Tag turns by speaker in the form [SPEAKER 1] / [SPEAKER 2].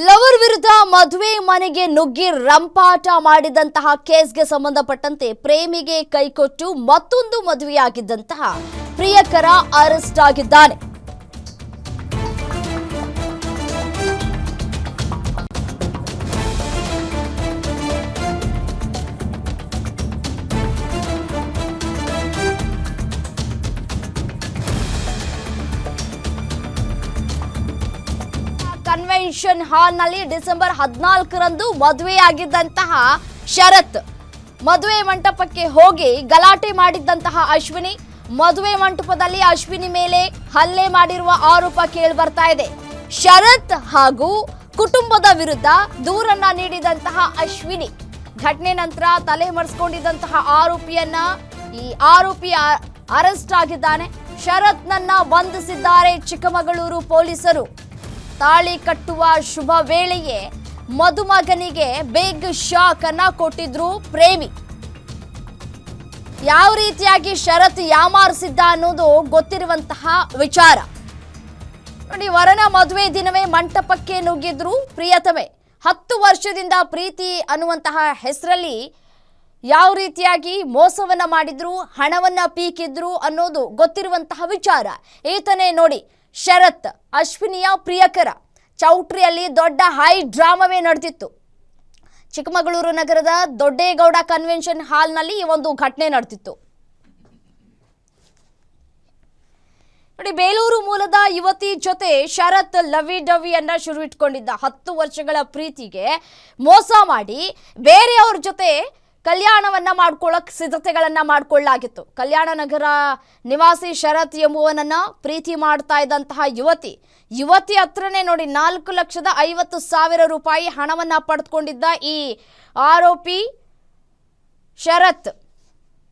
[SPEAKER 1] Lover ವಿರುದ್ಧ ಮದುವೆ ಮನೆಗೆ ನುಗ್ಗಿ ರಂಪಾಟ ಮಾಡಿದಂತಹ ಕೇಸ್ಗೆ ಸಂಬಂಧಪಟ್ಟಂತೆ ಪ್ರೇಮಿಗೆ ಕೈಕೊಟ್ಟು ಮತ್ತೊಂದು ಮದುವೆಯಾಗಿದ್ದಂತಹ ಪ್ರಿಯಕರ ಅರೆಸ್ಟ್ ಆಗಿದ್ದಾನೆ. ಕನ್ವೆನ್ಷನ್ ಹಾಲ್ನಲ್ಲಿ ಡಿಸೆಂಬರ್ 14ರಂದು ಮದುವೆಯಾಗಿದ್ದಂತಹ ಶರತ್ ಮದುವೆ ಮಂಟಪಕ್ಕೆ ಹೋಗಿ ಗಲಾಟೆ ಮಾಡಿದ್ದಂತಹ ಅಶ್ವಿನಿ, ಮದುವೆ ಮಂಟಪದಲ್ಲಿ ಅಶ್ವಿನಿ ಮೇಲೆ ಹಲ್ಲೆ ಮಾಡಿರುವ ಆರೋಪ ಕೇಳಿಬರ್ತಾ ಇದೆ. ಶರತ್ ಹಾಗೂ ಕುಟುಂಬದ ವಿರುದ್ಧ ದೂರನ್ನ ನೀಡಿದಂತಹ ಅಶ್ವಿನಿ ಘಟನೆ ನಂತರ ತಲೆ ಮರೆಸಿಕೊಂಡಿದ್ದಂತಹ ಆರೋಪಿ ಅರೆಸ್ಟ್ ಆಗಿದ್ದಾನೆ. ಶರತ್ನನ್ನ ಬಂಧಿಸಿದ್ದಾರೆ ಚಿಕ್ಕಮಗಳೂರು ಪೊಲೀಸರು. ತಾಳಿ ಕಟ್ಟುವ ಶುಭ ವೇಳೆಯೇ ಮದುಮಗನಿಗೆ ಬಿಗ್ ಶಾಕ್ ಅನ್ನ ಕೊಟ್ಟಿದ್ರು ಪ್ರೇಮಿ. ಯಾವ ರೀತಿಯಾಗಿ ಶರತ್ ಯಾಮಾರಿಸಿದ್ದ ಅನ್ನೋದು ಗೊತ್ತಿರುವಂತಹ ವಿಚಾರ. ನೋಡಿ, ವರನ ಮದುವೆ ದಿನವೇ ಮಂಟಪಕ್ಕೆ ನುಗ್ಗಿದ್ರು ಪ್ರಿಯತಮೆ. 10 ವರ್ಷದಿಂದ ಪ್ರೀತಿ ಅನ್ನುವಂತಹ ಹೆಸರಲ್ಲಿ ಯಾವ ರೀತಿಯಾಗಿ ಮೋಸವನ್ನ ಮಾಡಿದ್ರು, ಹಣವನ್ನ ಪೀಕಿದ್ರು ಅನ್ನೋದು ಗೊತ್ತಿರುವಂತಹ ವಿಚಾರ. ಈತನೇ ನೋಡಿ ಶರತ್, ಅಶ್ವಿನಿಯ ಪ್ರಿಯಕರ. ಚೌಟ್ರಿಯಲ್ಲಿ ದೊಡ್ಡ ಹೈ ಡ್ರಾಮವೇ ನಡೆದಿತ್ತು. ಚಿಕ್ಕಮಗಳೂರು ನಗರದ ದೊಡ್ಡೇಗೌಡ ಕನ್ವೆನ್ಷನ್ ಹಾಲ್ನಲ್ಲಿ ಈ ಒಂದು ಘಟನೆ ನಡೆದಿತ್ತು. ನೋಡಿ, ಬೇಲೂರು ಮೂಲದ ಯುವತಿ ಜೊತೆ ಶರತ್ ಲವಿ ಡವಿಯನ್ನ ಶುರು ಇಟ್ಕೊಂಡಿದ್ದ. 10 ವರ್ಷಗಳ ಪ್ರೀತಿಗೆ ಮೋಸ ಮಾಡಿ ಬೇರೆಯವ್ರ ಜೊತೆ ಕಲ್ಯಾಣವನ್ನ ಮಾಡ್ಕೊಳ್ಳೋಕೆ ಸಿದ್ಧತೆಗಳನ್ನ ಮಾಡ್ಕೊಳ್ಳಲಾಗಿತ್ತು. ಕಲ್ಯಾಣ ನಗರ ನಿವಾಸಿ ಶರತ್ ಎಂಬುವನನ್ನ ಪ್ರೀತಿ ಮಾಡ್ತಾ ಇದ್ದಂತಹ ಯುವತಿ ಹತ್ರನೇ ನೋಡಿ 4,50,000 ರೂಪಾಯಿ ಹಣವನ್ನ ಪಡೆದುಕೊಂಡಿದ್ದ ಈ ಆರೋಪಿ ಶರತ್.